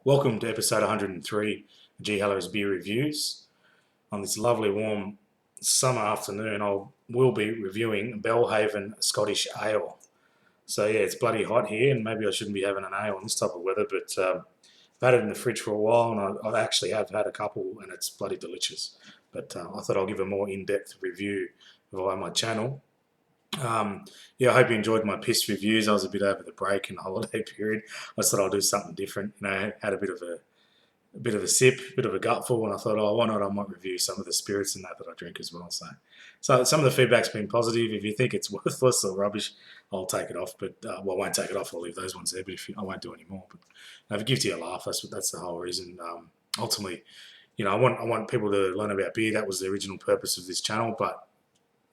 Welcome to episode 103 of ghallora Beer Reviews. On this lovely warm summer afternoon, will be reviewing Belhaven Scottish Ale. So yeah, it's bloody hot here, and maybe I shouldn't be having an ale in this type of weather, but I've had it in the fridge for a while, and I actually have had a couple, and it's bloody delicious. But I thought I'll give a more in-depth review via my channel. Yeah, I hope you enjoyed my piss reviews. I was a bit over the break and holiday period. I just thought I'll do something different. Had a bit of a sip, a bit of a gutful, and I thought, oh, why not? I might review some of the spirits and that I drink as well. So some of the feedback's been positive. If you think it's worthless or rubbish, I'll take it off. But I won't take it off. I'll leave those ones there. But I won't do any more. But if it gives you a laugh, that's the whole reason. Ultimately, I want people to learn about beer. That was the original purpose of this channel. But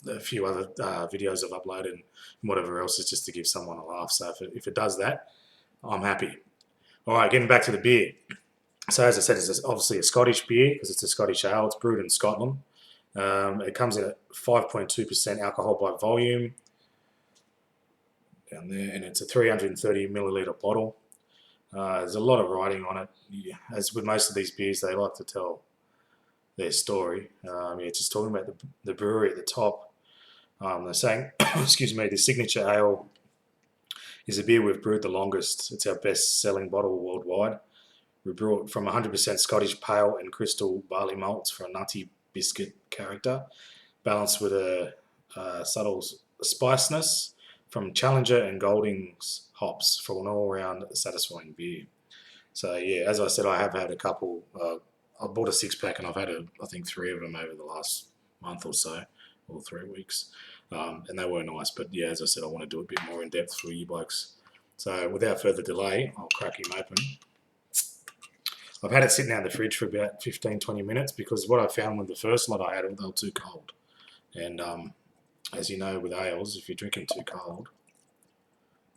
a few other videos I've uploaded and whatever else is just to give someone a laugh. So if it does that, I'm happy. All right, getting back to the beer. So as I said, it's obviously a Scottish beer because it's a Scottish ale. It's brewed in Scotland. It comes in at 5.2% alcohol by volume down there, and it's a 330 milliliter bottle. There's a lot of writing on it. Yeah, as with most of these beers, they like to tell their story. Just talking about the brewery at the top. They're saying, excuse me, the signature ale is a beer we've brewed the longest. It's our best-selling bottle worldwide. We brew it from 100% Scottish pale and crystal barley malts for a nutty biscuit character, balanced with a subtle spiciness from Challenger and Golding's hops for an all-round satisfying beer. So yeah, as I said, I have had a couple. I bought a six-pack and I've had, I think, 3 of them over the last month or so, or 3 weeks. And they were nice, but yeah, as I said, I want to do a bit more in depth for you blokes. So without further delay, I'll crack him open. I've had it sitting out in the fridge for about 15-20 minutes because what I found with the first lot I had, they were too cold. And as you know with ales, if you're drinking too cold,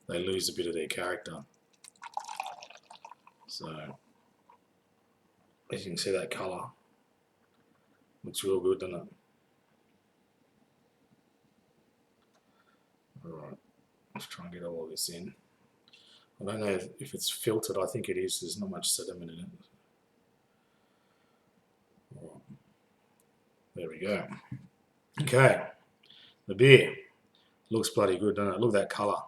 they lose a bit of their character. So as you can see, that colour looks real good, doesn't it? Alright, let's try and get all of this in. I don't know if it's filtered. I think it is. There's not much sediment in it. Right. There we go. Okay, the beer looks bloody good, doesn't it? Look at that colour.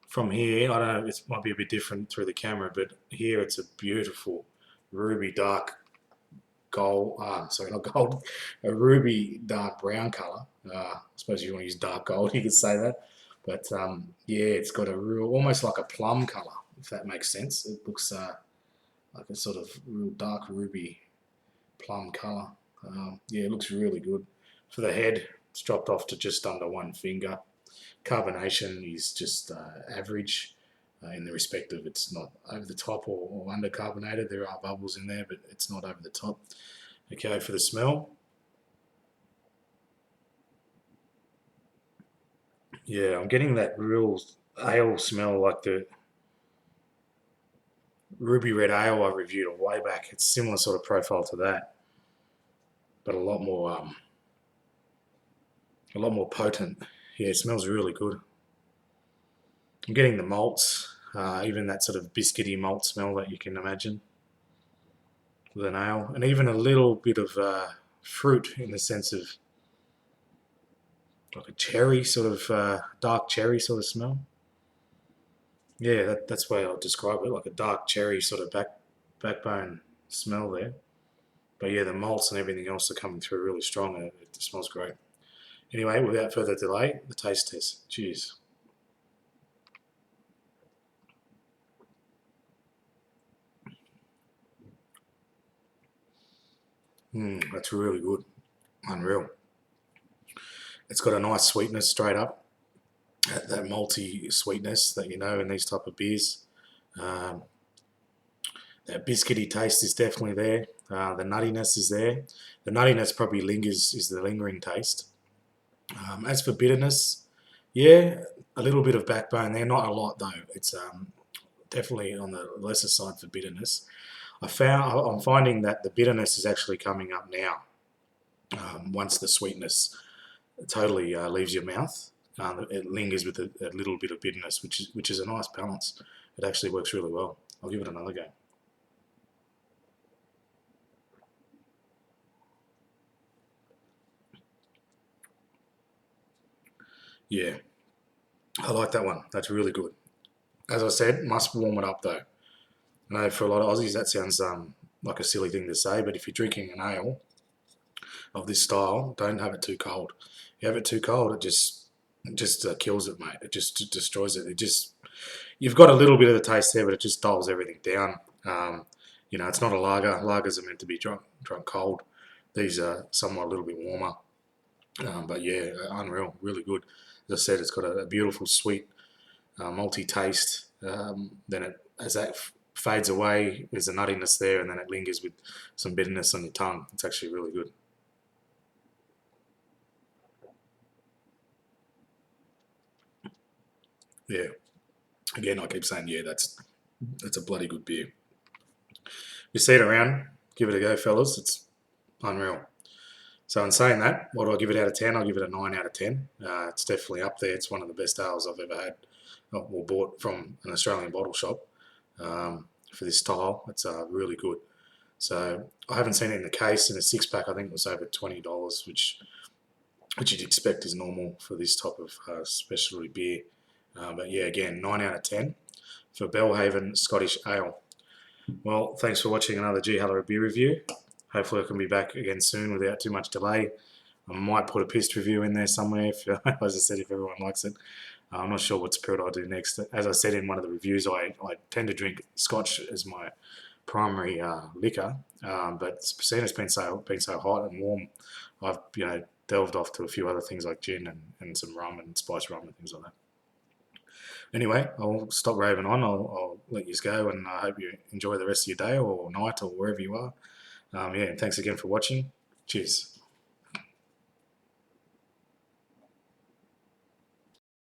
From here, I don't know, it might be a bit different through the camera, but here it's a beautiful ruby dark gold, not gold, a ruby dark brown colour. I suppose if you want to use dark gold, you could say that. But yeah, it's got a real, almost like a plum colour, if that makes sense. It looks like a sort of real dark ruby plum colour. Yeah, it looks really good. For the head, it's dropped off to just under 1 finger. Carbonation is just average in the respect of it's not over the top or under carbonated. There are bubbles in there, but it's not over the top. Okay, for the smell. Yeah, I'm getting that real ale smell like the ruby red ale I reviewed a way back. It's similar sort of profile to that, but a lot more potent. Yeah, it smells really good. I'm getting the malts, even that sort of biscuity malt smell that you can imagine with an ale, and even a little bit of fruit in the sense of like a cherry sort of dark cherry sort of smell. Yeah, that's the way I'll describe it, like a dark cherry sort of backbone smell there. But yeah, the malts and everything else are coming through really strong, and it smells great. Anyway, without further delay, the taste test. Cheers. That's really good. Unreal. It's got a nice sweetness straight up. That malty sweetness that you know in these type of beers. That biscuity taste is definitely there. The nuttiness is there. The nuttiness probably is the lingering taste. As for bitterness, yeah, a little bit of backbone there. Not a lot though. It's definitely on the lesser side for bitterness. I'm finding that the bitterness is actually coming up now. Once the sweetness totally leaves your mouth, it lingers with a little bit of bitterness, which is a nice balance. It actually works really well. I'll give it another go. Yeah, I like that one. That's really good. As I said, must warm it up though. I know for a lot of Aussies that sounds like a silly thing to say, but if you're drinking an ale of this style, don't have it too cold. If you have it too cold, it just kills it, mate. It just destroys it. It just you've got a little bit of the taste there, but it just dulls everything down. It's not a lager. Lagers are meant to be drunk cold. These are somewhat a little bit warmer. But yeah, unreal, really good. As I said, it's got a beautiful sweet malty taste. Then as that fades away, there's a nuttiness there, and then it lingers with some bitterness on your tongue. It's actually really good. Yeah. Again, I keep saying, yeah, that's a bloody good beer. You see it around, give it a go, fellas. It's unreal. So in saying that, what do I give it out of 10? I'll give it a 9 out of 10. It's definitely up there. It's one of the best ales I've ever had or bought from an Australian bottle shop for this style. It's really good. So I haven't seen it in the case. In a six pack, I think it was over $20, which you'd expect is normal for this type of specialty beer. But yeah, again, 9 out of 10 for Belhaven Scottish Ale. Well, thanks for watching another ghallora beer review. Hopefully I can be back again soon without too much delay. I might put a pissed review in there somewhere, as I said, if everyone likes it. I'm not sure what spirit I'll do next. As I said in one of the reviews, I tend to drink Scotch as my primary liquor, but seeing it's been so hot and warm, I've delved off to a few other things like gin and some rum and spice rum and things like that. Anyway, I'll stop raving on. I'll let you go, and I hope you enjoy the rest of your day or night or wherever you are. Yeah, thanks again for watching. Cheers.